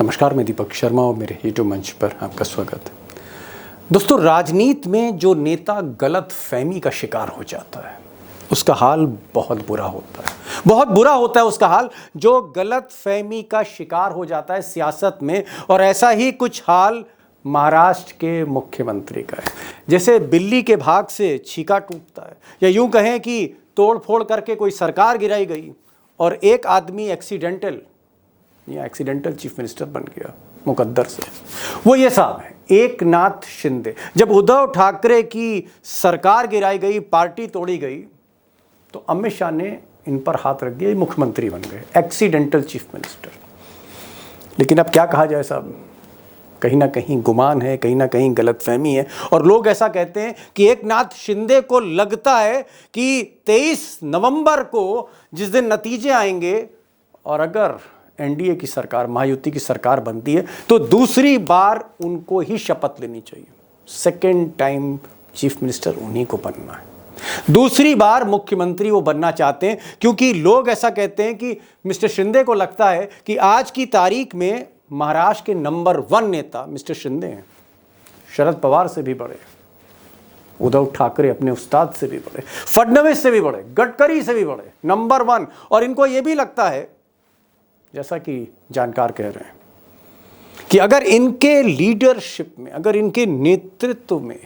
नमस्कार, मैं दीपक शर्मा और मेरे यूट्यूब मंच पर आपका स्वागत है। दोस्तों, राजनीति में जो नेता गलत फहमी का शिकार हो जाता है उसका हाल बहुत बुरा होता है। बहुत बुरा होता है उसका हाल जो गलत फहमी का शिकार हो जाता है सियासत में। और ऐसा ही कुछ हाल महाराष्ट्र के मुख्यमंत्री का है। जैसे बिल्ली के भाग से छीका टूटता है, या यूं कहें कि तोड़ फोड़ करके कोई सरकार गिराई गई और एक आदमी एक्सीडेंटल चीफ मिनिस्टर बन गया मुकद्दर से। वो ये साहब है एकनाथ शिंदे। जब उद्धव ठाकरे की सरकार गिराई गई, पार्टी तोड़ी गई, तो अमित शाह ने इन पर हाथ रख दिया, ये मुख्यमंत्री बन गए, एक्सीडेंटल चीफ मिनिस्टर। लेकिन अब क्या कहा जाए साहब, कहीं ना कहीं गुमान है, कहीं ना कहीं गलतफहमी है। और लोग ऐसा कहते हैं कि एकनाथ शिंदे को लगता है कि 23 नवंबर को जिस दिन नतीजे आएंगे और अगर एनडीए की सरकार, महायुति की सरकार बनती है, तो दूसरी बार उनको ही शपथ लेनी चाहिए। सेकेंड टाइम चीफ मिनिस्टर उन्हीं को बनना है। दूसरी बार मुख्यमंत्री वो बनना चाहते हैं, क्योंकि लोग ऐसा कहते हैं कि मिस्टर शिंदे को लगता है कि आज की तारीख में महाराष्ट्र के नंबर 1 नेता मिस्टर शिंदे हैं। शरद पवार से भी बड़े, उद्धव ठाकरे अपने उस्ताद से भी बड़े, फडणवीस से भी बड़े, गडकरी से भी बड़े, नंबर 1। और इनको ये भी लगता है, जैसा कि जानकार कह रहे हैं, कि अगर इनके लीडरशिप में, अगर इनके नेतृत्व में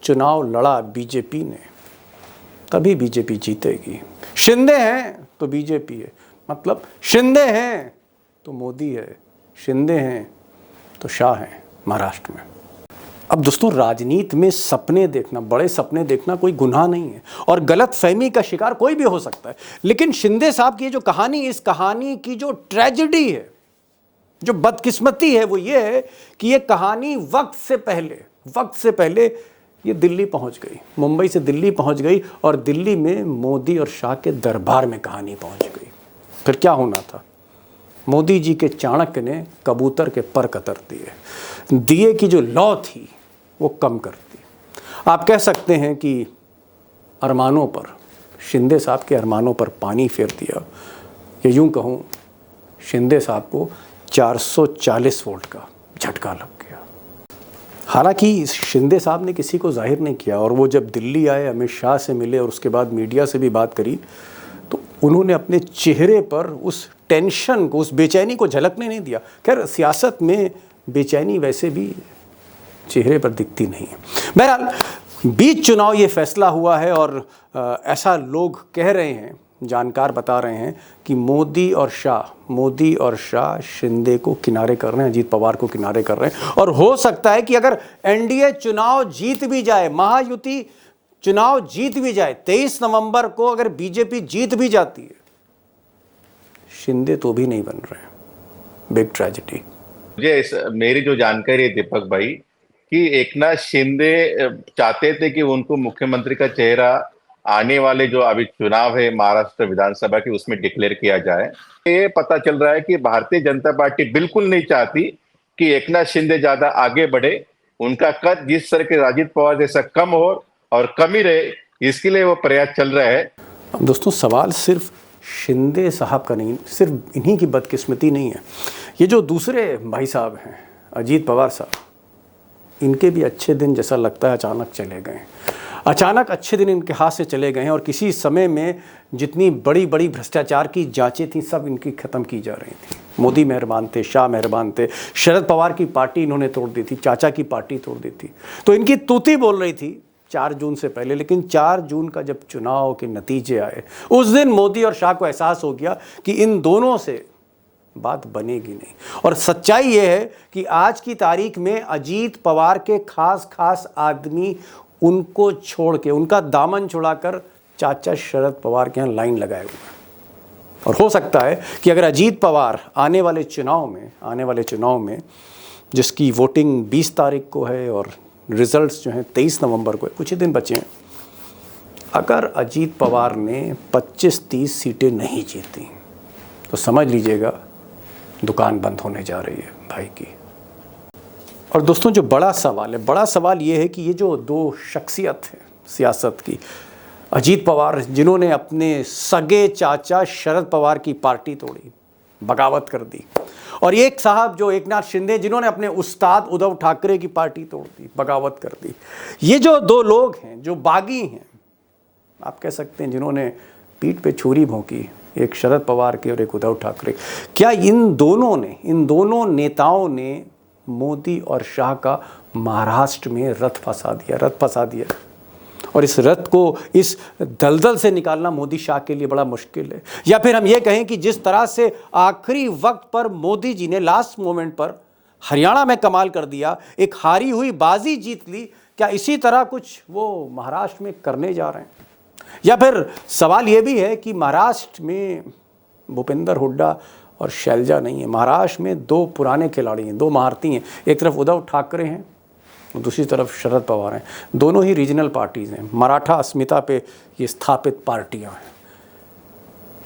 चुनाव लड़ा बीजेपी ने, तभी बीजेपी जीतेगी। शिंदे हैं तो बीजेपी है, मतलब शिंदे हैं तो मोदी है, शिंदे हैं तो शाह हैं महाराष्ट्र में। अब दोस्तों, राजनीति में सपने देखना, बड़े सपने देखना कोई गुनाह नहीं है, और गलत फहमी का शिकार कोई भी हो सकता है। लेकिन शिंदे साहब की जो कहानी, इस कहानी की जो ट्रेजेडी है, जो बदकिस्मती है, वो ये है कि ये कहानी वक्त से पहले ये दिल्ली पहुंच गई, मुंबई से दिल्ली पहुंच गई, और दिल्ली में मोदी और शाह के दरबार में कहानी पहुंच गई। फिर क्या होना था, मोदी जी के चाणक्य ने कबूतर के पर कतर दिए, दिए की जो लौ थी वो कम कर दी। आप कह सकते हैं कि अरमानों पर, शिंदे साहब के अरमानों पर पानी फेर दिया, या यूं कहूँ शिंदे साहब को 440 वोल्ट का झटका लग गया। हालांकि शिंदे साहब ने किसी को जाहिर नहीं किया, और वो जब दिल्ली आए, अमित शाह से मिले और उसके बाद मीडिया से भी बात करी, तो उन्होंने अपने चेहरे पर उस टेंशन को, उस बेचैनी को झलकने नहीं दिया। खैर, सियासत में बेचैनी वैसे भी चेहरे पर दिखती नहीं है। बहरहाल, बीच चुनाव ये फैसला हुआ है, और ऐसा लोग कह रहे हैं, जानकार बता रहे हैं कि मोदी और शाह शिंदे को किनारे कर रहे हैं, अजीत पवार को किनारे कर रहे हैं। और हो सकता है कि अगर एनडीए चुनाव जीत भी जाए, महायुति चुनाव जीत भी जाए, 23 नवंबर को अगर बीजेपी जीत भी जाती है, शिंदे तो भी नहीं बन रहे हैं। Big tragedy. मुझे मेरी जो जानकारी है दीपक भाई, कि एकनाथ शिंदे चाहते थे कि उनको मुख्यमंत्री का चेहरा आने वाले जो अभी चुनाव है महाराष्ट्र विधानसभा की, उसमें डिक्लेयर किया जाए। ये पता चल रहा है कि भारतीय जनता पार्टी बिल्कुल नहीं चाहती कि एकनाथ शिंदे ज्यादा आगे बढ़े, उनका कद जिस तरह के अजीत पवार जैसा कम हो और कम ही रहे, इसके लिए वो प्रयास चल रहा है। अब दोस्तों, सवाल सिर्फ शिंदे साहब का नहीं, सिर्फ इन्हीं की बदकिस्मती नहीं है। ये जो दूसरे भाई साहब हैं, अजीत पवार साहब, इनके भी अच्छे दिन जैसा लगता है अचानक चले गए। अचानक अच्छे दिन इनके हाथ से चले गए हैं, और किसी समय में जितनी बड़ी बड़ी भ्रष्टाचार की जांचें थी, सब इनकी ख़त्म की जा रही थी। मोदी मेहरबान थे, शाह मेहरबान थे, शरद पवार की पार्टी इन्होंने तोड़ दी थी, चाचा की पार्टी तोड़ दी थी। तो इनकी तूती बोल रही थी 4 जून से पहले। लेकिन 4 जून का जब चुनाव के नतीजे आए, उस दिन मोदी और शाह को एहसास हो गया कि इन दोनों से बात बनेगी नहीं। और सच्चाई ये है कि आज की तारीख में अजीत पवार के खास आदमी उनको छोड़ के, उनका दामन छुड़ाकर चाचा शरद पवार के यहाँ लाइन लगाए हुए हैं। और हो सकता है कि अगर अजीत पवार आने वाले चुनाव में जिसकी वोटिंग 20 तारीख को है और रिजल्ट्स जो हैं 23 नवंबर को है, कुछ ही दिन बचे हैं, अगर अजीत पवार ने 25-30 सीटें नहीं जीती तो समझ लीजिएगा दुकान बंद होने जा रही है भाई की। और दोस्तों, जो बड़ा सवाल ये है कि ये जो 2 शख्सियत है सियासत की, अजीत पवार जिन्होंने अपने सगे चाचा शरद पवार की पार्टी तोड़ी, बगावत कर दी, और एक साहब जो एकनाथ शिंदे, जिन्होंने अपने उस्ताद उद्धव ठाकरे की पार्टी तोड़ दी, बगावत कर दी। ये जो दो लोग हैं जो बागी हैं, आप कह सकते हैं, जिन्होंने पीठ पे छुरी भोंकी, एक शरद पवार की और एक उद्धव ठाकरे, क्या इन दोनों नेताओं ने मोदी और शाह का महाराष्ट्र में रथ फंसा दिया। और इस रथ को, इस दलदल से निकालना मोदी शाह के लिए बड़ा मुश्किल है। या फिर हम ये कहें कि जिस तरह से आखिरी वक्त पर मोदी जी ने लास्ट मोमेंट पर हरियाणा में कमाल कर दिया, एक हारी हुई बाजी जीत ली, क्या इसी तरह कुछ वो महाराष्ट्र में करने जा रहे हैं? या फिर सवाल ये भी है कि महाराष्ट्र में भूपेंद्र हुड्डा और शैलजा नहीं है, महाराष्ट्र में दो पुराने खिलाड़ी हैं, दो महारथी हैं। एक तरफ उद्धव ठाकरे हैं, दूसरी तरफ शरद पवार हैं। दोनों ही रीजनल पार्टीज़ हैं, मराठा अस्मिता पे ये स्थापित पार्टियां हैं।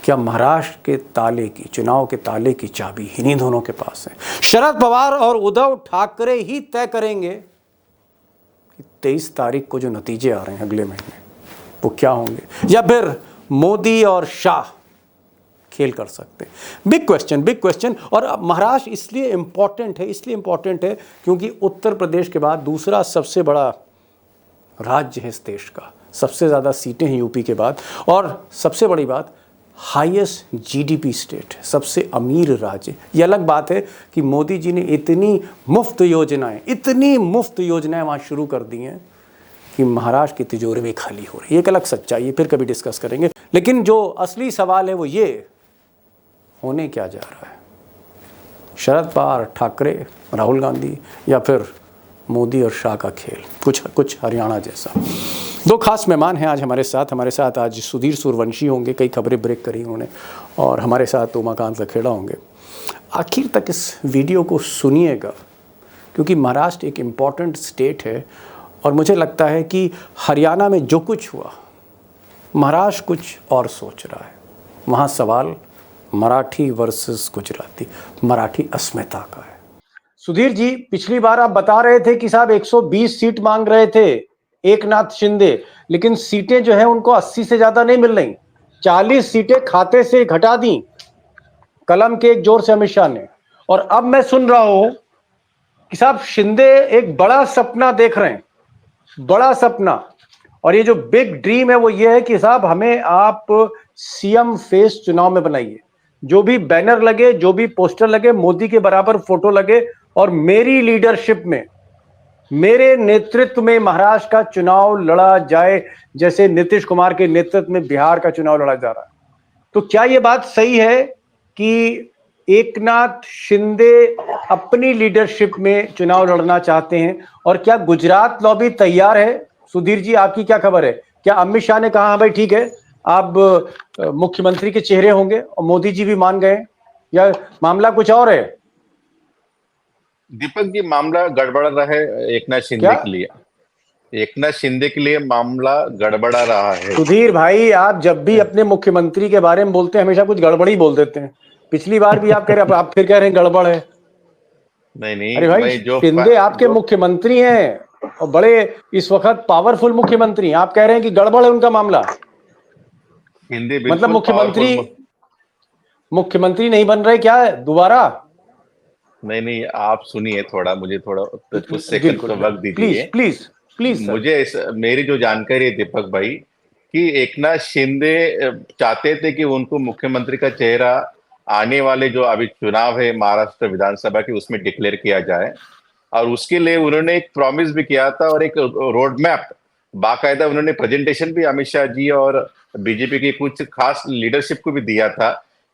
क्या महाराष्ट्र के ताले की, चुनाव के ताले की चाबी इन्हीं दोनों के पास है? शरद पवार और उद्धव ठाकरे ही तय करेंगे कि 23 तारीख को जो नतीजे आ रहे हैं अगले महीने, वो क्या होंगे, या फिर मोदी और शाह खेल कर सकते हैं? Big question. और महाराष्ट्र इसलिए इंपॉर्टेंट है क्योंकि उत्तर प्रदेश के बाद दूसरा सबसे बड़ा राज्य है इस देश का, सबसे ज़्यादा सीटें हैं यूपी के बाद, और सबसे बड़ी बात, हाईएस्ट जीडीपी स्टेट है, सबसे अमीर राज्य। ये अलग बात है कि मोदी जी ने इतनी मुफ्त योजनाएं वहाँ शुरू कर दी हैं कि महाराष्ट्र की तिजोरी भी खाली हो रही है। एक अलग सच्चाई है, फिर कभी डिस्कस करेंगे। लेकिन जो असली सवाल है वो ये, होने क्या जा रहा है? शरद पवार, ठाकरे, राहुल गांधी, या फिर मोदी और शाह का खेल, कुछ हरियाणा जैसा। दो खास मेहमान हैं आज हमारे साथ आज सुधीर सूर्यवंशी होंगे, कई खबरें ब्रेक करी उन्होंने, और हमारे साथ उमाकांत लखेड़ा होंगे। आखिर तक इस वीडियो को सुनिएगा क्योंकि महाराष्ट्र एक इम्पॉर्टेंट स्टेट है, और मुझे लगता है कि हरियाणा में जो कुछ हुआ, महाराष्ट्र कुछ और सोच रहा है। वहाँ सवाल मराठी वर्सेस गुजराती, मराठी अस्मिता का है। सुधीर जी, पिछली बार आप बता रहे थे कि साहब 120 सीट मांग रहे थे एकनाथ शिंदे, लेकिन सीटें जो है उनको 80 से ज्यादा नहीं मिल रही। 40 सीटें खाते से घटा दी कलम के एक जोर से अमित शाह ने। और अब मैं सुन रहा हूं कि साहब शिंदे एक बड़ा सपना देख रहे हैं, बड़ा सपना। और ये जो बिग ड्रीम है वो ये है कि साहब हमें आप सीएम फेस चुनाव में बनाइए, जो भी बैनर लगे, जो भी पोस्टर लगे, मोदी के बराबर फोटो लगे, और मेरी लीडरशिप में, मेरे नेतृत्व में महाराष्ट्र का चुनाव लड़ा जाए, जैसे नीतीश कुमार के नेतृत्व में बिहार का चुनाव लड़ा जा रहा है। तो क्या यह बात सही है कि एकनाथ शिंदे अपनी लीडरशिप में चुनाव लड़ना चाहते हैं? और क्या गुजरात लॉबी तैयार है? सुधीर जी, आपकी क्या खबर है? क्या अमित शाह ने कहा भाई ठीक है, आप मुख्यमंत्री के चेहरे होंगे, और मोदी जी भी मान गए, या मामला कुछ और है? दीपक जी, मामला गड़बड़ा रहा है एकनाथ शिंदे के लिए। एकनाथ शिंदे के लिए मामला गड़बड़ा रहा है। सुधीर भाई, आप जब भी अपने मुख्यमंत्री के बारे में बोलते हैं हमेशा कुछ गड़बड़ी बोल देते हैं। पिछली बार भी आप कह रहे, आप फिर कह रहे हैं गड़बड़ है। नहीं, अरे भाई, शिंदे आपके मुख्यमंत्री हैं, और बड़े इस वक्त पावरफुल मुख्यमंत्री। आप कह रहे हैं कि गड़बड़ है उनका मामला। शिंदे मतलब मुख्यमंत्री नहीं बन रहे क्या दोबारा? नहीं, आप सुनिए थोड़ा, मुझे थोड़ा कुछ सेकंड का वक्त दीजिए प्लीज। मुझे मेरी जो जानकारी है दीपक भाई, कि एकनाथ शिंदे चाहते थे कि उनको मुख्यमंत्री का चेहरा आने वाले जो अभी चुनाव है महाराष्ट्र विधानसभा की, उसमें डिक्लेयर किया जाए। और उसके लिए उन्होंने एक प्रॉमिस भी किया था, और एक रोड मैप बाकायदा उन्होंने प्रेजेंटेशन भी अमित शाह जी और बीजेपी की कुछ खास लीडरशिप को भी दिया था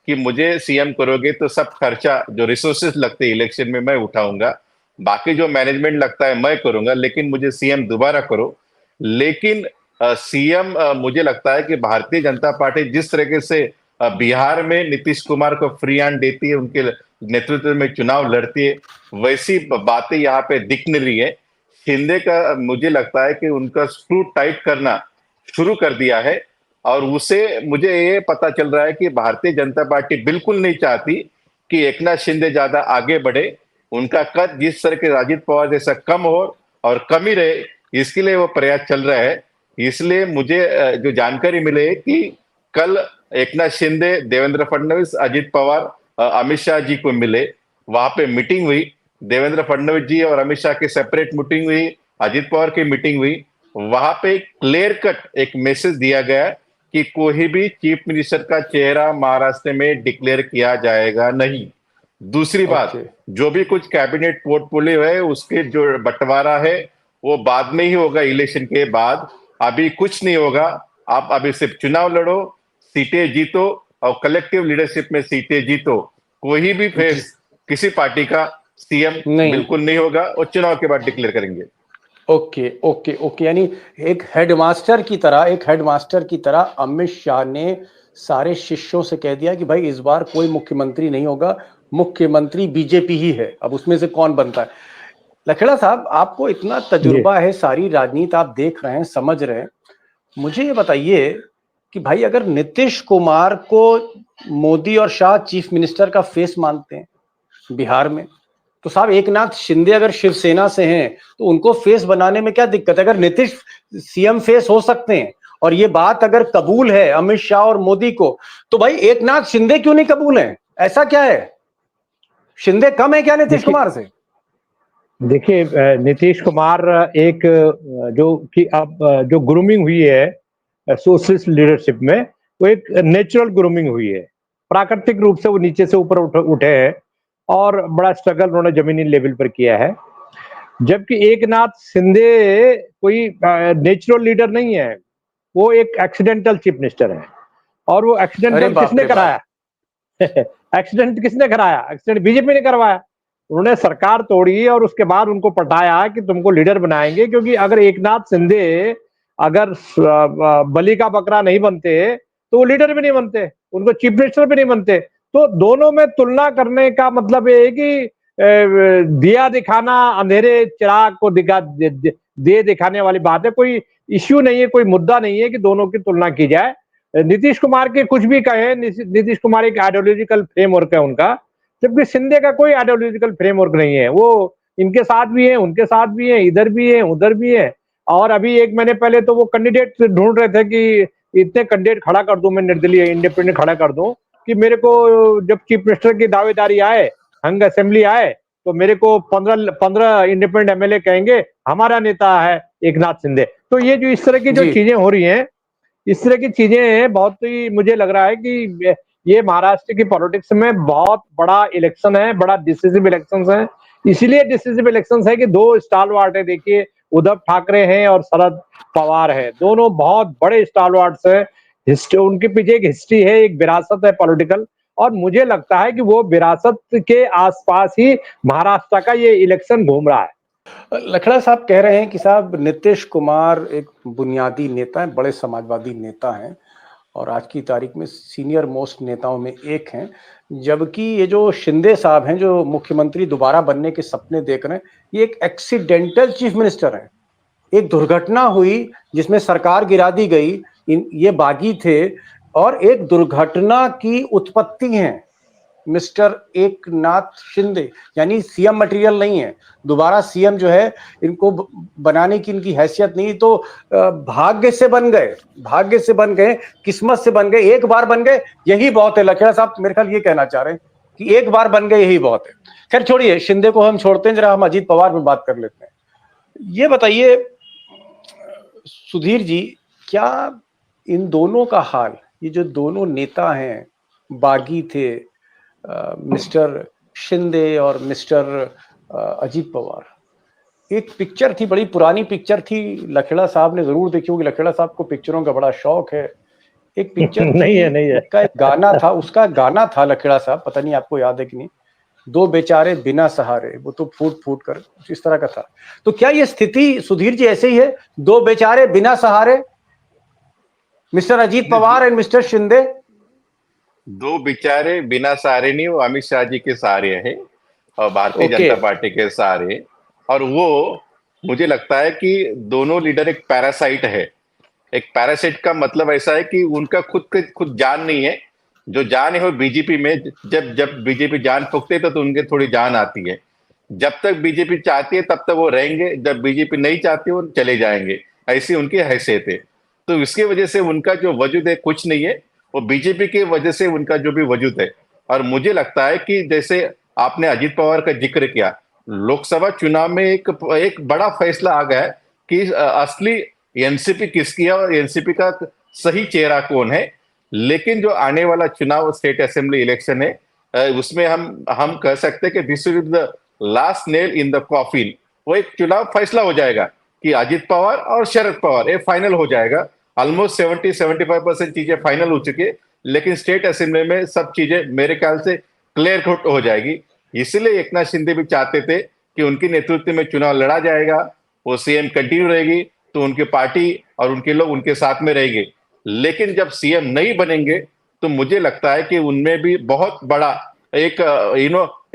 कि मुझे सीएम करोगे तो सब खर्चा जो रिसोर्सेज लगते हैं इलेक्शन में मैं उठाऊंगा, बाकी जो मैनेजमेंट लगता है मैं करूंगा, लेकिन मुझे सीएम दोबारा करो। लेकिन सीएम मुझे लगता है कि भारतीय जनता पार्टी जिस तरीके से बिहार में नीतीश कुमार को फ्री हैंड देती है, उनके नेतृत्व में चुनाव लड़ती है, वैसी बातें यहाँ पे दिख नहीं रही है। शिंदे का मुझे लगता है कि उनका स्क्रू टाइट करना शुरू कर दिया है, और उसे मुझे ये पता चल रहा है कि भारतीय जनता पार्टी बिल्कुल नहीं चाहती कि एकनाथ शिंदे ज्यादा आगे बढ़े, उनका कद जिस तरह के राजीव पवार जैसा कम हो और कम ही रहे, इसके लिए वो प्रयास चल रहा है। इसलिए मुझे जो जानकारी मिले कि कल एकनाथ शिंदे, देवेंद्र फडणवीस, अजित पवार, अमित शाह जी को मिले, वहां पे मीटिंग हुई, देवेंद्र फडणवीस जी और अमित शाह की सेपरेट मीटिंग हुई, अजित पवार की मीटिंग हुई। वहां पे क्लियर कट एक मैसेज दिया गया कि कोई भी चीफ मिनिस्टर का चेहरा महाराष्ट्र में डिक्लेयर किया जाएगा नहीं। दूसरी बात, ओके। जो भी कुछ कैबिनेट पोर्टफोलियो है उसके जो बंटवारा है वो बाद में ही होगा, इलेक्शन के बाद। अभी कुछ नहीं होगा। आप अभी सिर्फ चुनाव लड़ो, सीटें जीतो और कलेक्टिव लीडरशिप में सीटें जीतो। कोई भी जी। फेस किसी पार्टी का सीएम नहीं। बिल्कुल नहीं होगा और चुनाव के बाद डिक्लेयर करेंगे। ओके ओके ओके, यानी एक हेडमास्टर की तरह अमित शाह ने सारे शिष्यों से कह दिया कि भाई इस बार कोई मुख्यमंत्री नहीं होगा, मुख्यमंत्री बीजेपी ही है, अब उसमें से कौन बनता है। लखेड़ा साहब, आपको इतना जी। तजुर्बा है, सारी राजनीति आप देख रहे हैं, समझ रहे हैं, मुझे ये बताइए कि भाई अगर नीतीश कुमार को मोदी और शाह चीफ मिनिस्टर का फेस मानते हैं बिहार में, तो साहब एकनाथ शिंदे अगर शिवसेना से हैं तो उनको फेस बनाने में क्या दिक्कत है? अगर नीतीश सीएम फेस हो सकते हैं और ये बात अगर कबूल है अमित शाह और मोदी को, तो भाई एकनाथ शिंदे क्यों नहीं कबूल है? ऐसा क्या है? शिंदे कम है क्या नीतीश देखिए कुमार से? देखिए नीतीश कुमार एक जो कि अब जो ग्रूमिंग हुई है सोशलिस्ट लीडरशिप में, वो एक नेचुरल ग्रूमिंग हुई है। प्राकृतिक रूप से वो नीचे से ऊपर उठे हैं और बड़ा स्ट्रगल उन्होंने जमीनी लेवल पर किया है। जबकि एकनाथ शिंदे कोई नेचुरल लीडर नहीं है, वो एक एक्सीडेंटल चीफ मिनिस्टर है। और वो अरे एक्सीडेंटल बाप किसने रे बाप। कराया? एक्सीडेंट किसने कराया? एक्सीडेंट बीजेपी ने करवाया। उन्होंने सरकार तोड़ी और उसके बाद उनको पटाया कि तुमको लीडर बनाएंगे, क्योंकि अगर एकनाथ शिंदे अगर बलि का बकरा नहीं बनते तो वो लीडर भी नहीं बनते, उनको चीफ मिनिस्टर भी नहीं बनते। तो दोनों में तुलना करने का मतलब ये है कि दिया दिखाना, अंधेरे चिराग को दे दिखाने वाली बात है। कोई इश्यू नहीं है, कोई मुद्दा नहीं है कि दोनों की तुलना की जाए। नीतीश कुमार के कुछ भी कहे, नीतीश कुमार एक आइडियोलॉजिकल फ्रेमवर्क है उनका, जबकि शिंदे का कोई आइडियोलॉजिकल फ्रेमवर्क नहीं है। वो इनके साथ भी है, उनके साथ भी है, इधर भी है, उधर भी है। और अभी एक महीने पहले तो वो कैंडिडेट ढूंढ रहे थे कि इतने कैंडिडेट खड़ा कर दूं, मैं निर्दलीय इंडिपेंडेंट खड़ा कर दूं कि मेरे को जब चीफ मिनिस्टर की दावेदारी आए, हंग असेंबली आए, तो मेरे को 15 इंडिपेंडेंट एमएलए कहेंगे हमारा नेता है एकनाथ शिंदे। तो ये जो इस तरह की जो जी। चीजें हो रही हैं, इस तरह की चीजें बहुत ही मुझे लग रहा है कि ये महाराष्ट्र की पॉलिटिक्स में बहुत बड़ा इलेक्शन है, बड़ा डिसिसिव इलेक्शन है। इसीलिए डिसिसिव इलेक्शन है कि दो स्टालवार्ट है। देखिए, उद्धव ठाकरे हैं और शरद पवार है, दोनों बहुत बड़े स्टालवार्ट्स हैं। हिस्ट्री, उनके पीछे एक हिस्ट्री है, एक विरासत है पॉलिटिकल। और मुझे लगता है कि वो विरासत के आसपास ही महाराष्ट्र का ये इलेक्शन घूम रहा है। लखड़ा साहब कह रहे हैं कि साहब नीतीश कुमार एक बुनियादी नेता हैं, बड़े समाजवादी नेता हैं और आज की तारीख में सीनियर मोस्ट नेताओं में एक हैं, जबकि ये जो शिंदे साहब हैं जो मुख्यमंत्री दोबारा बनने के सपने देख रहे हैं, ये एक एक्सीडेंटल चीफ मिनिस्टर हैं। एक दुर्घटना हुई जिसमें सरकार गिरा दी गई, ये बागी थे और एक दुर्घटना की उत्पत्ति हैं मिस्टर एकनाथ शिंदे, यानी सीएम मटेरियल नहीं है। दोबारा सीएम जो है इनको बनाने की इनकी हैसियत नहीं, तो भाग्य से बन गए, भाग्य से बन गए, किस्मत से बन गए, एक बार बन गए यही बहुत है। लखेड़ा साहब मेरे ख्याल ये कहना चाह रहे हैं कि एक बार बन गए यही बहुत है। खैर छोड़िए, शिंदे को हम छोड़ते हैं, जरा हम अजीत पवार पे बात कर लेते हैं। ये बताइए सुधीर जी, क्या इन दोनों का हाल, ये जो दोनों नेता हैं, बागी थे मिस्टर शिंदे और मिस्टर अजीत पवार, एक पिक्चर थी, बड़ी पुरानी पिक्चर थी, लखेड़ा साहब ने जरूर देखी होगी, लखेड़ा साहब को पिक्चरों का बड़ा शौक है। एक पिक्चर नहीं थी, है, नहीं है। उसका एक गाना था, उसका गाना था लखेड़ा साहब, पता नहीं आपको याद है कि नहीं, दो बेचारे बिना सहारे, वो तो फूट फूट कर, इस तरह का था। तो क्या ये स्थिति सुधीर जी ऐसे ही है, दो बेचारे बिना सहारे, mister Ajit Pawar and mister Shinde? दो बेचारे बिना सहारे नहीं, वो अमित शाह जी के सहारे हैं और भारतीय जनता पार्टी के सहारे। और वो मुझे लगता है कि दोनों लीडर एक पैरासाइट है। एक पैरासाइट का मतलब ऐसा है कि उनका खुद जान नहीं है। जो जान है वो बीजेपी में, जब जब बीजेपी जान फूकते तो उनके थोड़ी जान आती है। जब तक बीजेपी चाहती है तब तक वो रहेंगे, जब बीजेपी नहीं चाहती वो चले जाएंगे, ऐसी उनकी हैसियत है। तो इसकी वजह से उनका जो वजूद है कुछ नहीं है, वो बीजेपी की वजह से उनका जो भी वजूद है। और मुझे लगता है कि जैसे आपने अजीत पवार का जिक्र किया, लोकसभा चुनाव में एक बड़ा फैसला आ गया है कि असली एनसीपी किसकी है और एनसीपी का सही चेहरा कौन है। लेकिन जो आने वाला चुनाव स्टेट असेंबली इलेक्शन है, उसमें हम कह सकते हैं कि this is the last nail in the coffin. वो एक चुनाव फैसला हो जाएगा कि अजित पवार और शरद पवार, ये फाइनल हो जाएगा। ऑलमोस्ट 70-75% चीजें फाइनल हो चुकी है, लेकिन स्टेट असेंबली में सब चीजें मेरे ख्याल से क्लियर कट हो जाएगी। इसलिए एकनाथ शिंदे भी चाहते थे कि उनके नेतृत्व में चुनाव लड़ा जाएगा, वो सीएम कंटिन्यू रहेगी तो उनकी पार्टी और उनके लोग उनके साथ में रहेंगे। लेकिन जब सीएम नहीं बनेंगे तो मुझे लगता है कि उनमें भी बहुत बड़ा एक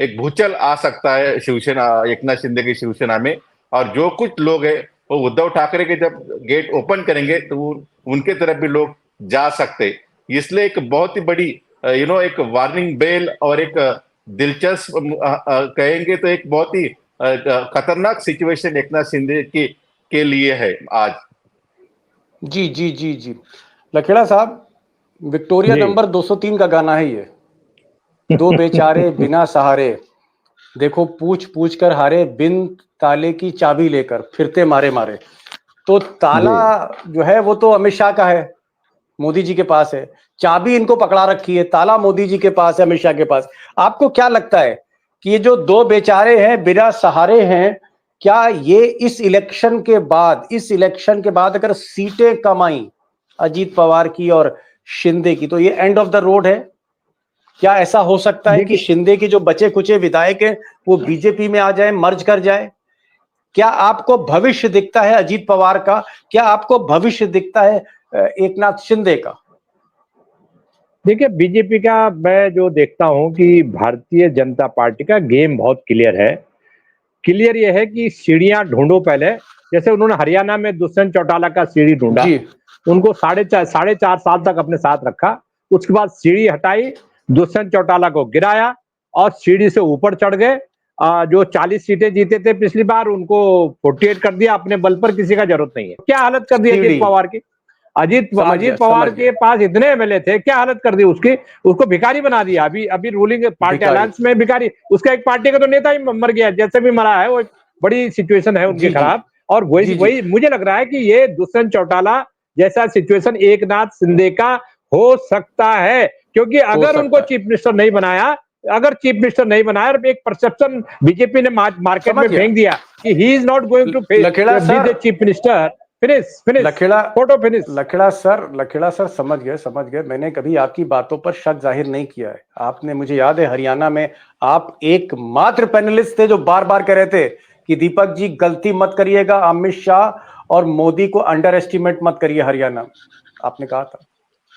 एक भूचल आ सकता है शिवसेना, एकनाथ शिंदे की शिवसेना में। और जो कुछ लोग हैं वो उद्धव ठाकरे के जब गेट ओपन करेंगे तो उनके तरफ भी लोग जा सकते। इसलिए एक बहुत ही बड़ी एक वार्निंग बेल और एक दिलचस्प कहेंगे तो एक बहुत ही खतरनाक सिचुएशन एकनाथ शिंदे के लिए है आज। जी जी जी जी। लखेड़ा साहब, विक्टोरिया नंबर 203 का गाना है ये। दो बेचारे बिना सहारे, देखो पूछ पूछ कर हारे, बिन ताले की चाबी लेकर फिरते मारे मारे। तो ताला जो है वो तो अमित शाह का है, मोदी जी के पास है। चाबी इनको पकड़ा रखी है, ताला मोदी जी के पास है, अमित शाह के पास। आपको क्या लगता है कि ये जो दो बेचारे हैं, बिना सहारे हैं, क्या ये इस इलेक्शन के बाद अगर सीटें कम आई अजीत पवार की और शिंदे की, तो ये एंड ऑफ द रोड है? क्या ऐसा हो सकता है कि शिंदे की जो बचे कुचे विधायक हैं वो बीजेपी में आ जाए, मर्ज कर जाए? क्या आपको भविष्य दिखता है अजीत पवार का? क्या आपको भविष्य दिखता है एकनाथ शिंदे का? देखिए, बीजेपी का मैं जो देखता हूं कि भारतीय जनता पार्टी का गेम बहुत क्लियर है। क्लियर ये है कि सीढ़ियां ढूंढो पहले। जैसे उन्होंने हरियाणा में दुष्यंत चौटाला का सीढ़ी ढूंढा, उनको साढ़े चार साल तक अपने साथ रखा। उसके बाद सीढ़ी हटाई, दुष्यंत चौटाला को गिराया और सीढ़ी से ऊपर चढ़ गए। जो 40 सीटें जीते थे पिछली बार, उनको 48 कर दिया अपने बल पर। किसी का जरूरत नहीं है। क्या हालत कर दी अजीत पवार की? अजीत पवार के पास इतने एमएलए थे, क्या हालत कर दी उसकी? उसको भिखारी बना दिया। अभी रूलिंग पार्टी अलायंस में भिखारी, उसका एक पार्टी का तो नेता ही मर गया, जैसे भी मरा है। वो बड़ी सिचुएशन है उनके खराब। और वही मुझे लग रहा है कि ये दुष्यंत चौटाला जैसा सिचुएशन एकनाथ शिंदे का हो सकता है। क्योंकि अगर उनको चीफ मिनिस्टर नहीं बनाया, और एक परसेप्शन बीजेपी ने मार्केट में फेंक दिया कि he is not going to be the chief minister. Lakhera sir समझ गए। मैंने कभी आपकी बातों पर शक जाहिर नहीं किया है। आपने, मुझे याद है, हरियाणा में आप एकमात्र पैनलिस्ट थे जो बार बार कह रहे थे कि दीपक जी गलती मत करिएगा, अमित शाह और मोदी को अंडर एस्टिमेट मत करिए हरियाणा में, आपने कहा था।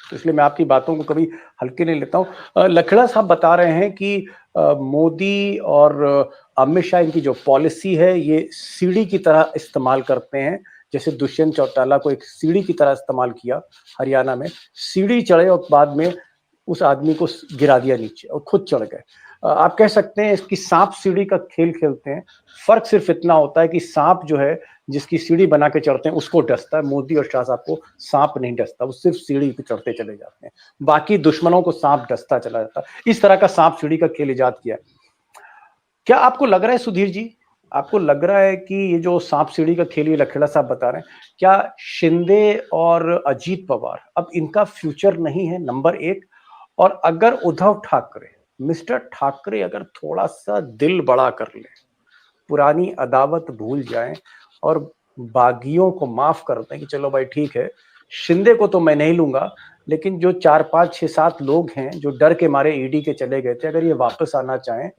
तो इसलिए मैं आपकी बातों को कभी हल्के नहीं लेता हूं। लखेड़ा साहब बता रहे हैं कि मोदी और अमित शाह, इनकी जो पॉलिसी है ये सीढ़ी की तरह इस्तेमाल करते हैं। जैसे दुष्यंत चौटाला को एक सीढ़ी की तरह इस्तेमाल किया हरियाणा में, सीढ़ी चढ़े और बाद में उस आदमी को गिरा दिया नीचे और खुद चढ़ गए। आप कह सकते हैं इसकी सांप सीढ़ी का खेल खेलते हैं। फर्क सिर्फ इतना होता है कि सांप जो है, जिसकी सीढ़ी बना के चढ़ते हैं, उसको डसता है। मोदी और शाह साहब को सांप नहीं डसता, वो सिर्फ सीढ़ी पे चढ़ते चले जाते हैं। बाकी दुश्मनों को सांप डसता चला जाता है। इस तरह का सांप सीढ़ी का खेल इजाद किया है। क्या आपको लग रहा है सुधीर जी, आपको लग रहा है कि ये जो सांप सीढ़ी का खेल ये लखेड़ा साहब बता रहे हैं, क्या शिंदे और अजीत पवार अब इनका फ्यूचर नहीं है, नंबर एक? और अगर उद्धव ठाकरे, मिस्टर ठाकरे, अगर थोड़ा सा दिल बड़ा कर ले, पुरानी अदावत भूल जाएं और बागियों को माफ कर दें कि चलो भाई ठीक है, शिंदे को तो मैं नहीं लूंगा, लेकिन जो 4-5-6-7 लोग हैं जो डर के मारे ईडी के चले गए थे, अगर ये वापस आना चाहें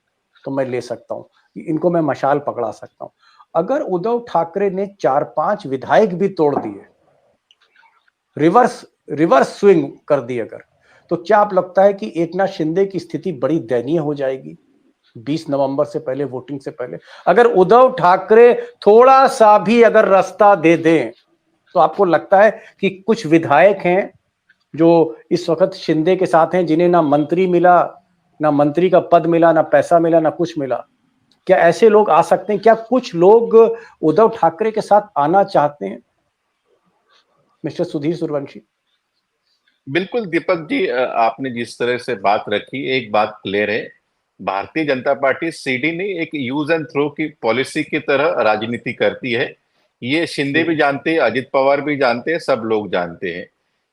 तो मैं ले सकता हूं, इनको मैं मशाल पकड़ा सकता हूं। अगर उद्धव ठाकरे ने 4-5 विधायक भी तोड़ दिए, रिवर्स स्विंग कर दी अगर, तो क्या आप लगता है कि एकनाथ शिंदे की स्थिति बड़ी दयनीय हो जाएगी 20 नवंबर से पहले, वोटिंग से पहले? अगर उद्धव ठाकरे थोड़ा सा भी अगर रास्ता दे दें, तो आपको लगता है कि कुछ विधायक हैं जो इस वक्त शिंदे के साथ हैं, जिन्हें ना मंत्री मिला, ना मंत्री का पद मिला, ना पैसा मिला, ना कुछ मिला, क्या ऐसे लोग आ सकते हैं? क्या कुछ लोग उद्धव ठाकरे के साथ आना चाहते हैं? मिस्टर सुधीर सूर्यवंशी। बिल्कुल दीपक जी, आपने जिस तरह से बात रखी, एक बात क्लियर है भारतीय जनता पार्टी सीडी नहीं, एक यूज एंड थ्रो की पॉलिसी की तरह राजनीति करती है। ये शिंदे भी जानते हैं, अजित पवार भी जानते हैं, सब लोग जानते हैं।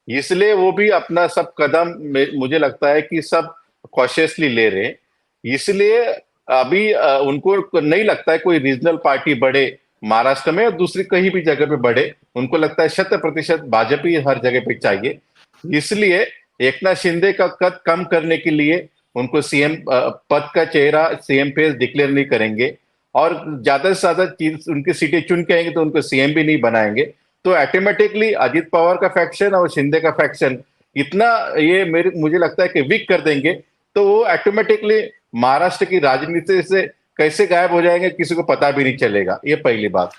इसलिए वो भी अपना सब कदम मुझे लगता है कि सब कॉशियसली ले रहे हैं। इसलिए अभी उनको नहीं लगता है कोई रीजनल पार्टी बढ़े महाराष्ट्र में और दूसरी कहीं भी जगह पे बढ़े। उनको लगता है 100% भाजपा ही हर जगह पे चाहिए। इसलिए एकनाथ शिंदे का कद कम करने के लिए उनको सीएम पद का चेहरा, सीएम फेस डिक्लेयर नहीं करेंगे और ज्यादा से ज्यादा चीज उनकी सीटें चुन के आएंगे तो उनको सीएम भी नहीं बनाएंगे। तो ऑटोमेटिकली अजित पवार का फैक्शन और शिंदे का फैक्शन इतना ये मुझे लगता है कि वीक कर देंगे, तो वो ऑटोमेटिकली महाराष्ट्र की राजनीति से कैसे गायब हो जाएंगे किसी को पता भी नहीं चलेगा। ये पहली बात।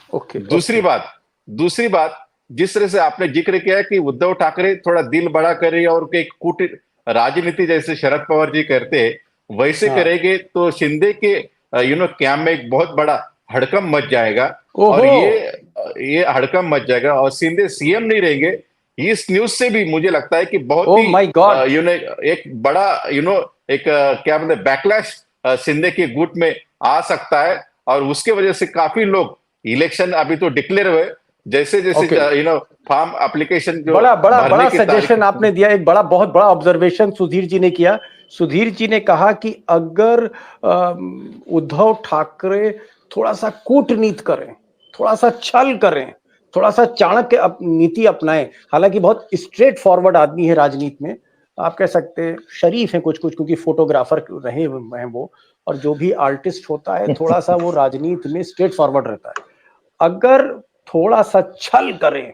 दूसरी बात जिस तरह से आपने जिक्र किया कि उद्धव ठाकरे थोड़ा दिल बड़ा करे और एक कूट राजनीति जैसे शरद पवार जी करते हैं वैसे करेंगे तो शिंदे के कैंप में एक बहुत बड़ा हड़कंप मच जाएगा और ये हड़कंप मच जाएगा और शिंदे सीएम नहीं रहेंगे। इस न्यूज से भी मुझे लगता है कि बहुत ही एक बड़ा एक क्या बोलते बैकलैश शिंदे के गुट में आ सकता है और उसके वजह से काफी लोग इलेक्शन अभी तो डिक्लेयर हुए जैसे फॉर्म एप्लीकेशन जो बड़ा सजेशन आपने दिया, एक बहुत बड़ा ऑब्जर्वेशन सुधीर जी ने किया। सुधीर जी ने कहा कि अगर उद्धव ठाकरे थोड़ा सा कूटनीति करें, थोड़ा सा छल करें, थोड़ा सा चाणक्य नीति अपनाएं, हालांकि बहुत स्ट्रेट फॉरवर्ड आदमी है राजनीति में, आप कह सकते हैं शरीफ है कुछ क्योंकि फोटोग्राफर रहे हैं वो, और जो भी आर्टिस्ट होता है थोड़ा सा वो राजनीति में स्ट्रेट फॉरवर्ड रहता है। अगर थोड़ा सा छल करें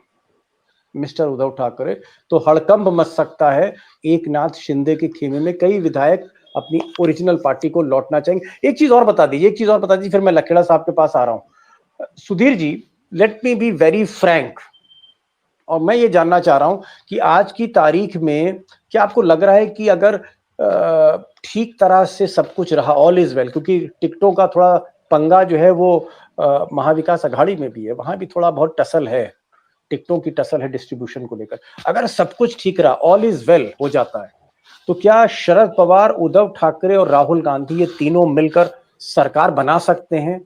मिस्टर उद्धव ठाकरे तो हड़कंप मच सकता है। एक नाथ शिंदे के खेमे में कई विधायक अपनी ओरिजिनल पार्टी को लौटना चाहेंगे। एक चीज और बता दीजिए फिर मैं लखेड़ा साहब के पास आ रहा हूं। Sudhir ji, let me be very frank, और मैं ये जानना चाह रहा हूं कि आज की तारीख में क्या आपको लग रहा है कि अगर ठीक तरह से सब कुछ रहा, ऑल इज वेल, क्योंकि टिकटों का थोड़ा पंगा जो है वो महाविकास अघाड़ी में भी है, वहां भी थोड़ा बहुत टसल है, टिकटों की टसल है डिस्ट्रीब्यूशन को लेकर। अगर सब कुछ ठीक रहा, ऑल इज वेल हो जाता है, तो क्या शरद पवार, उद्धव ठाकरे और राहुल गांधी ये तीनों मिलकर सरकार बना सकते हैं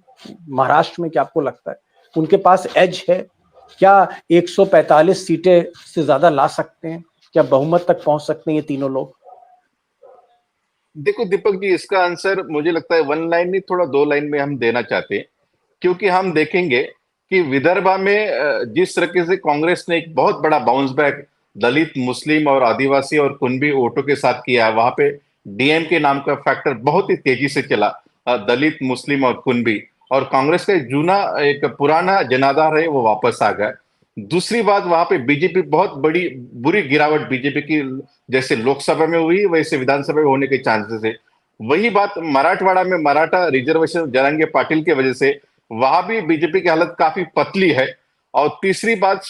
महाराष्ट्र में? क्या आपको लगता है उनके पास एज है? क्या 145 सीटें से ज्यादा ला सकते हैं? क्या बहुमत तक पहुंच सकते हैं ये तीनों लोग? देखो दीपक जी, इसका आंसर मुझे लगता है 1 लाइन नहीं, थोड़ा 2 लाइन में हम देना चाहते हैं। क्योंकि हम देखेंगे कि विदर्भा में जिस तरीके से कांग्रेस ने एक बहुत बड़ा बाउंस बैक दलित, मुस्लिम और आदिवासी और कुनबी वोटों के साथ किया है, वहां पे डीएमके नाम का फैक्टर बहुत ही तेजी से चला, दलित, मुस्लिम और कुनबी, और कांग्रेस का एक पुराना जनाधार है वो वापस आ गया। दूसरी बात, वहां पे बीजेपी बहुत बड़ी बुरी गिरावट बीजेपी की जैसे लोकसभा में हुई वैसे विधानसभा में होने के चांसेस है। वही बात मराठवाड़ा में मराठा रिजर्वेशन जरांगे पाटिल की वजह से वहां भी बीजेपी की हालत काफी पतली है। और तीसरी बात,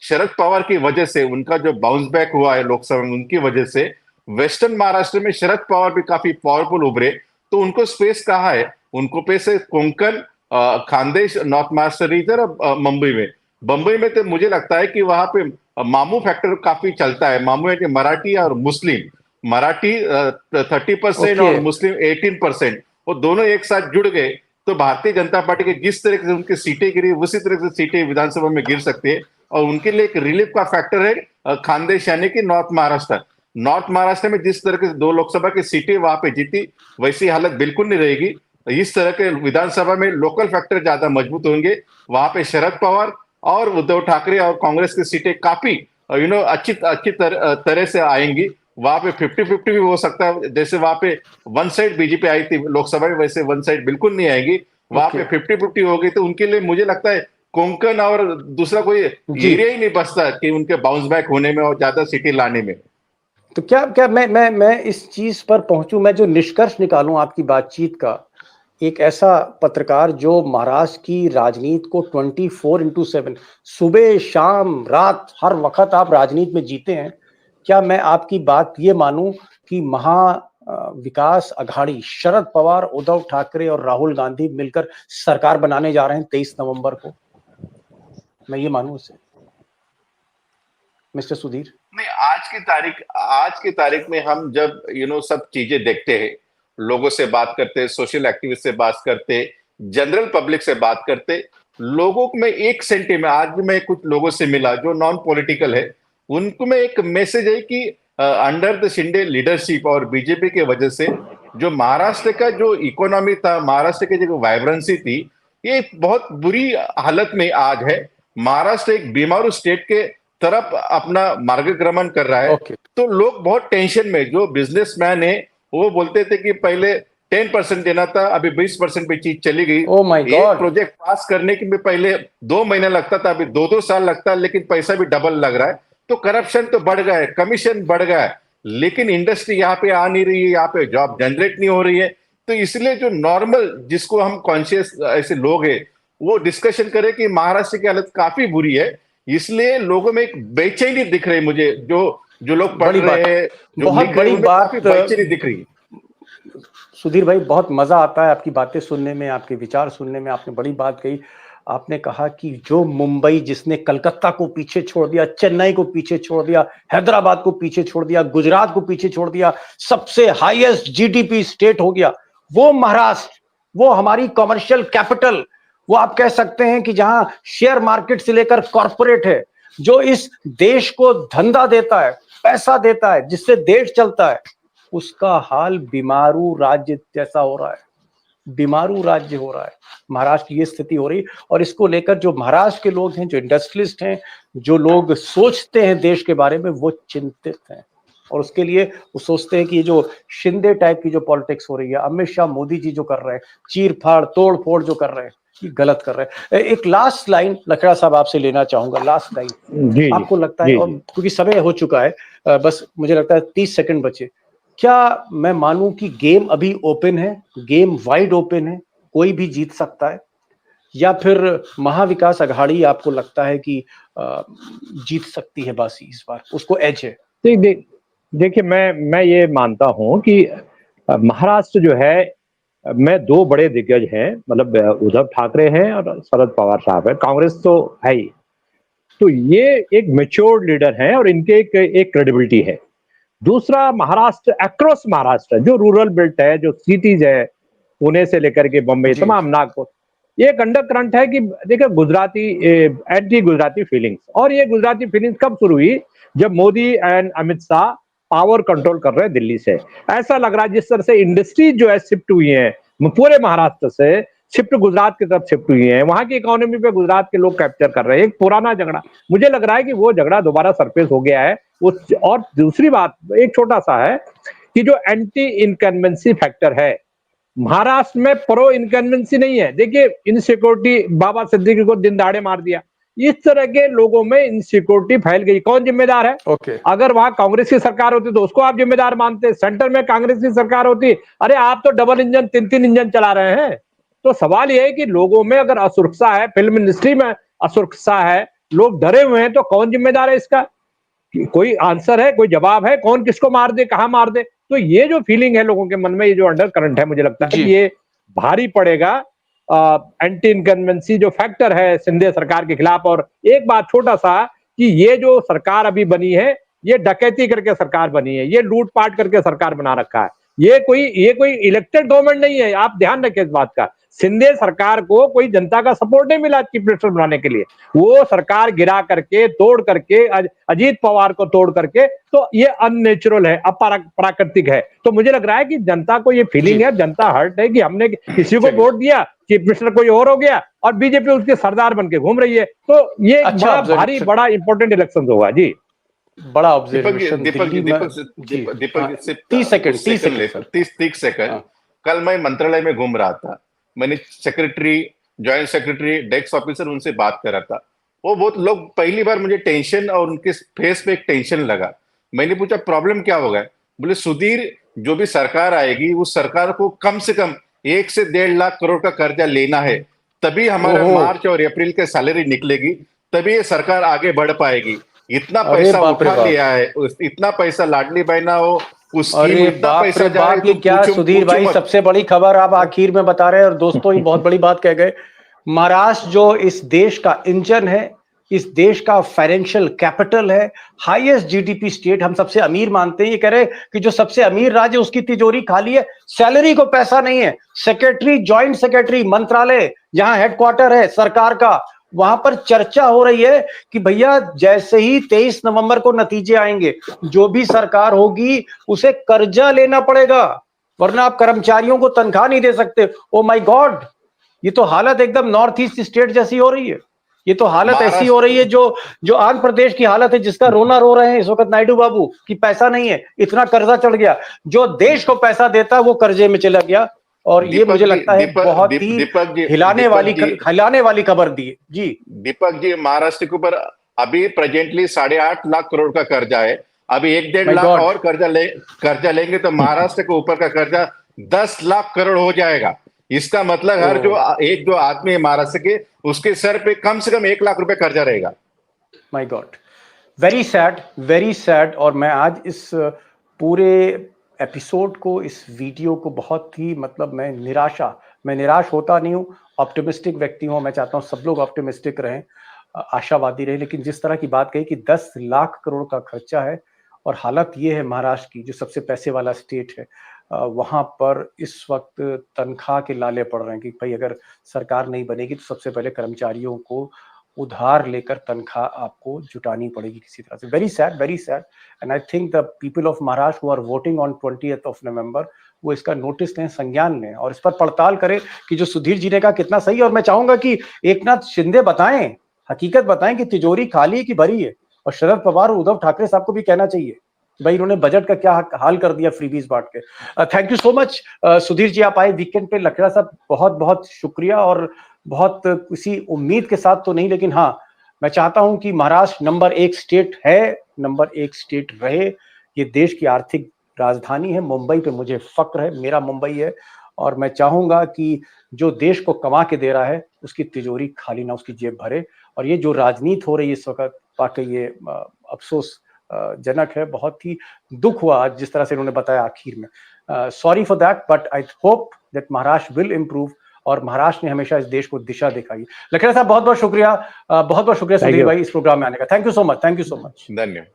शरद पवार की वजह से उनका जो बाउंस बैक हुआ है लोकसभा में, उनकी वजह से वेस्टर्न महाराष्ट्र में शरद पवार भी काफी पावरफुल उभरे। तो उनको स्पेस कहाँ है? उनको स्पेस है कोंकण, खानदेश, नॉर्थ महाराष्ट्र रीजन और बंबई में तो मुझे लगता है कि वहां पे मामू फैक्टर काफी चलता है। मामू है कि मराठी और मुस्लिम, मराठी 30% और मुस्लिम 18%, वो दोनों एक साथ जुड़ गए तो भारतीय जनता पार्टी के जिस तरह से उनकी सीटें गिरी उसी तरह से सीटें विधानसभा में गिर सकती है। और उनके लिए एक रिलीफ का फैक्टर है खानदेश यानी कि नॉर्थ महाराष्ट्र में जिस तरह से 2 लोकसभा की सीटें वहां पे जीती वैसी हालत बिल्कुल नहीं रहेगी। इस तरह के विधानसभा में लोकल फैक्टर ज्यादा मजबूत होंगे। वहां पे शरद पवार और उद्धव ठाकरे और कांग्रेस की सीटें काफी अच्छी तरह से आएंगी। वहां पे 50-50 भी हो सकता है, जैसे वहां पे वन साइड बीजेपी आई थी लोकसभा में, वैसे वन साइड बिल्कुल नहीं आएगी। वहां पे 50-50 होगी तो उनके लिए मुझे लगता है कोंकण और दूसरा कोई एरिया ही नहीं बचता कि उनके बाउंस बैक होने में और ज्यादा सीटें लाने में। तो क्या मैं इस चीज पर पहुंचूं, मैं जो निष्कर्ष निकालूं आपकी बातचीत का, एक ऐसा पत्रकार जो महाराष्ट्र की राजनीति को 24/7 सुबह शाम रात हर वक्त आप राजनीति में जीते हैं, क्या मैं आपकी बात ये मानूं कि विकास अघाड़ी शरद पवार, उद्धव ठाकरे और राहुल गांधी मिलकर सरकार बनाने जा रहे हैं 23 नवंबर को? मैं ये मानूं उसे मिस्टर सुधीर? नहीं, आज की तारीख में हम जब सब चीजें देखते हैं लोगों से बात करते, सोशल एक्टिविस्ट से बात करते, जनरल पब्लिक से बात करते, लोगों में एक सेंटीमेंट, आज मैं कुछ लोगों से मिला जो नॉन पॉलिटिकल है, उनको में एक मैसेज है कि अंडर द शिंदे लीडरशिप और बीजेपी के वजह से जो महाराष्ट्र का जो इकोनॉमी था, महाराष्ट्र की जो वाइब्रेंसी थी, ये बहुत बुरी हालत में आज है। महाराष्ट्र एक बीमारू स्टेट के तरफ अपना मार्गक्रमण कर रहा है। तो लोग बहुत टेंशन में, जो बिजनेसमैन है वो बोलते थे कि पहले 10% देना था, अभी 20% पे चीज चली गई। एक प्रोजेक्ट पास करने के में पहले 2 महीना लगता था, अभी 2-2 साल लगता है, लेकिन पैसा भी डबल लग रहा है। तो करप्शन तो बढ़ गया है, कमीशन बढ़ गया है, लेकिन इंडस्ट्री यहाँ पे आ नहीं रही है, यहाँ पे जॉब जनरेट नहीं हो रही है। तो इसलिए जो नॉर्मल, जिसको हम कॉन्शियस ऐसे लोग हैं, वो डिस्कशन करें कि महाराष्ट्र की हालत काफी बुरी है। इसलिए लोगों में एक बेचैनी दिख रही है मुझे, जो लोग पढ़ रहे हैं, बहुत बड़ी बात बेचैनी दिख रही है। सुधीर भाई, बहुत मजा आता है आपकी बातें सुनने में, आपके विचार सुनने में। आपने बड़ी बात कही, आपने कहा कि जो मुंबई, जिसने कलकत्ता को पीछे छोड़ दिया, चेन्नई को पीछे छोड़ दिया, हैदराबाद को पीछे छोड़ दिया, गुजरात को पीछे छोड़ दिया, सबसे हाईएस्ट जीडीपी स्टेट हो गया, वो महाराष्ट्र, वो हमारी कॉमर्शियल कैपिटल, वो आप कह सकते हैं कि जहां शेयर मार्केट से लेकर कॉर्पोरेट है, जो इस देश को धंधा देता है, पैसा देता है, जिससे देश चलता है, उसका हाल बीमारू राज्य जैसा हो रहा है, बीमारू राज्य हो रहा है। महाराष्ट्र की ये स्थिति हो रही, और इसको लेकर जो महाराष्ट्र के लोग हैं, जो इंडस्ट्रियलिस्ट हैं, जो लोग सोचते हैं देश के बारे में, वो चिंतित हैं। और उसके लिए वो सोचते हैं कि ये जो शिंदे टाइप की जो पॉलिटिक्स हो रही है, अमित शाह मोदी जी जो कर रहे हैं, चीर फाड़ तोड़ फोड़ जो कर रहे हैं, ये गलत कर रहे हैं। एक लास्ट लाइन लकड़ा साहब आपसे लेना चाहूंगा, लास्ट लाइन आपको लगता है, और क्योंकि समय हो चुका है, बस मुझे लगता है 30 सेकंड बचे, क्या मैं मानूं कि गेम अभी ओपन है, गेम वाइड ओपन है, कोई भी जीत सकता है, या फिर महाविकास अघाड़ी आपको लगता है कि जीत सकती है बासी इस बार, उसको एज है? देखिए, मैं ये मानता हूं कि महाराष्ट्र जो है में 2 बड़े दिग्गज हैं, मतलब उद्धव ठाकरे हैं और शरद पवार साहब है, कांग्रेस तो है ही। तो ये एक मैच्योर्ड लीडर हैं और इनके एक क्रेडिबिलिटी है। दूसरा, महाराष्ट्र, अक्रॉस महाराष्ट्र जो रूरल बेल्ट है, जो सिटीज है, पुणे से लेकर के बम्बई तमाम, नागपुर, ये एक अंडर करंट है कि देखिए गुजराती, एंटी गुजराती फीलिंग्स, और ये गुजराती फीलिंग्स कब शुरू हुई? जब Modi and Amit Shah power control कर रहे हैं दिल्ली से। ऐसा लग रहा है जिस तरह से इंडस्ट्री जो है शिफ्ट हुई है पूरे महाराष्ट्र से, शिफ्ट गुजरात की तरफ शिफ्ट हुई है, वहां की इकोनॉमी पे गुजरात के लोग कैप्चर कर रहे हैं। एक पुराना झगड़ा, मुझे लग रहा है कि वो झगड़ा दोबारा सरफेस हो गया है। और दूसरी बात एक छोटा सा है कि जो एंटी इनकम्बेंसी फैक्टर है महाराष्ट्र में, प्रो इनकम्बेंसी नहीं है। देखिए, इनसिक्योरिटी, बाबा सिद्दीकी को दिन दहाड़े मार दिया, इस तरह के लोगों में इनसिक्योरिटी फैल गई। कौन जिम्मेदार है? अगर वहां कांग्रेस की सरकार होती तो उसको आप जिम्मेदार मानते, सेंटर में कांग्रेस की सरकार होती, अरे आप तो डबल इंजन, 3-3 इंजन चला रहे हैं। तो सवाल यह है कि लोगों में अगर असुरक्षा है, फिल्म इंडस्ट्री में असुरक्षा है, लोग डरे हुए हैं, तो कौन जिम्मेदार है इसका? कोई आंसर है, कोई जवाब है? कौन किसको मार दे, कहां मार दे? तो ये जो फीलिंग है लोगों के मन में, ये जो अंडर करंट है, मुझे लगता है कि ये भारी पड़ेगा एंटी इनकम्बेंसी जो फैक्टर है शिंदे सरकार के खिलाफ। और एक बात छोटा सा, कि ये जो सरकार अभी बनी है, ये डकैती करके सरकार बनी है, ये लूटपाट करके सरकार बना रखा है, ये कोई इलेक्टेड गवर्नमेंट नहीं है। आप ध्यान रखें इस बात का। शिंदे सरकार को कोई जनता का सपोर्ट नहीं मिला चीफ मिनिस्टर बनाने के लिए, वो सरकार गिरा करके, तोड़ करके, अजीत पवार को तोड़ करके, तो ये अननेचुरल है, अप्राकृतिक है। तो मुझे लग रहा है कि जनता को ये फीलिंग है, जनता हर्ट है कि हमने किसी को वोट दिया, चीफ मिनिस्टर कोई और हो गया, और बीजेपी उसके सरदार बन के घूम रही है। तो ये बड़ा इंपॉर्टेंट इलेक्शन होगा जी। बड़ा ऑब्जर्वेशन। दीपक, 30 सेकंड। कल मैं मंत्रालय में घूम रहा था, मैंने secretary, joint secretary, desk officer, उनसे बात कर रहा था। वो बहुत लोग, पहली बार मुझे टेंशन और उनके फेस पे एक टेंशन लगा। मैंने पूछा प्रॉब्लम क्या होगा? बोले सुधीर, जो भी सरकार आएगी उस सरकार को कम से कम 1 से 1.5 लाख करोड़ का कर्जा लेना है, तभी हमारा मार्च और अप्रैल के सैलरी निकलेगी, तभी ये सरकार आगे बढ़ पाएगी। इतना पैसा उठा लिया है, इतना पैसा लाडली बहना हो, अरे बाप रे बाप, ये क्या सुधीर भाई, सबसे बड़ी खबर आप आखिर में बता रहे हैं। और दोस्तों, ये बहुत बड़ी बात कह गए। महाराष्ट्र जो इस देश का इंजन है, इस देश का फाइनेंशियल कैपिटल है, हाईएस्ट जीडीपी स्टेट, हम सबसे अमीर मानते हैं। ये कह रहे कि जो सबसे अमीर राज्य उसकी तिजोरी खाली है, सैलरी को पैसा नहीं है। सेक्रेटरी, जॉइंट सेक्रेटरी, मंत्रालय जहां हेडक्वार्टर है सरकार का, वहां पर चर्चा हो रही है कि भैया जैसे ही 23 नवंबर को नतीजे आएंगे, जो भी सरकार होगी उसे कर्जा लेना पड़ेगा, वरना आप कर्मचारियों को तनख्वाह नहीं दे सकते। ओ माय गॉड, ये तो हालत एकदम नॉर्थ ईस्ट स्टेट जैसी हो रही है। ये तो हालत ऐसी हो रही है जो जो आंध्र प्रदेश की हालत है, जिसका रोना रो रहे हैं इस वक्त नायडू बाबू कि पैसा नहीं है, इतना कर्जा चढ़ गया। जो देश को पैसा देता वो कर्जे में चला गया। और ये मुझे लगता है बहुत ही हिलाने वाली खबर दी है जी। दीपक जी, महाराष्ट्र के ऊपर अभी प्रेजेंटली 8.5 लाख करोड़ का कर्जा है। अभी 1-1.5 लाख और कर्जा लेंगे तो महाराष्ट्र के ऊपर का कर्जा 10 लाख करोड़ हो जाएगा। इसका मतलब हर जो आदमी है महाराष्ट्र के, उसके सर पे कम से कम 1 लाख रुपए कर्जा रहेगा। My God, very sad, very sad. और मैं आज इस पूरे एपिसोड को, इस वीडियो को बहुत ही मतलब मैं निराश होता नहीं हूँ, ऑप्टिमिस्टिक व्यक्ति हूँ। मैं चाहता हूँ सब लोग ऑप्टिमिस्टिक रहें, आशावादी रहें। लेकिन जिस तरह की बात कही कि 10 लाख करोड़ का खर्चा है और हालत ये है महाराष्ट्र की, जो सबसे पैसे वाला स्टेट है, वहां पर इस वक्त तनख्वाह के लाले पड़ रहे हैं कि भाई अगर सरकार नहीं बनेगी तो सबसे पहले कर्मचारियों को उधार लेकर तनख्वाह आपको जुटानी पड़ेगी किसी तरह से। Very sad, very sad. And I think the people of Maharashtra who are voting on 20th November, वो इसका नोटिस लें, संज्ञान लें और इस पर पड़ताल करें कि जो सुधीर जी ने कहा कितना सही। और मैं चाहूंगा कि एकनाथ शिंदे बताएं, हकीकत बताएं कि तिजोरी खाली है कि भरी है। और शरद पवार और उद्धव ठाकरे साहब को भी कहना चाहिए भाई इन्होंने बजट का क्या हाल कर दिया फ्रीबीज बांट के। Thank you so much Sudhir ji, आप आए वीकेंड पे। लखेड़ा साहब बहुत बहुत शुक्रिया। और बहुत किसी उम्मीद के साथ तो नहीं, लेकिन हाँ मैं चाहता हूं कि महाराष्ट्र नंबर 1 स्टेट है, नंबर 1 स्टेट रहे। ये देश की आर्थिक राजधानी है। मुंबई पे मुझे फक्र है, मेरा मुंबई है। और मैं चाहूंगा कि जो देश को कमा के दे रहा है उसकी तिजोरी खाली ना, उसकी जेब भरे। और ये जो राजनीति हो रही है इस वक्त, वाकई ये अफसोस जनक है। बहुत ही दुख हुआ आज जिस तरह से उन्होंने बताया आखिर में। Sorry for that, but I hope that Maharashtra will improve. और महाराष्ट्र ने हमेशा इस देश को दिशा दिखाई। लखेड़ा साहब बहुत बहुत शुक्रिया, बहुत बहुत शुक्रिया सुधीर भाई इस प्रोग्राम में आने का। Thank you so much, thank you so much. धन्यवाद।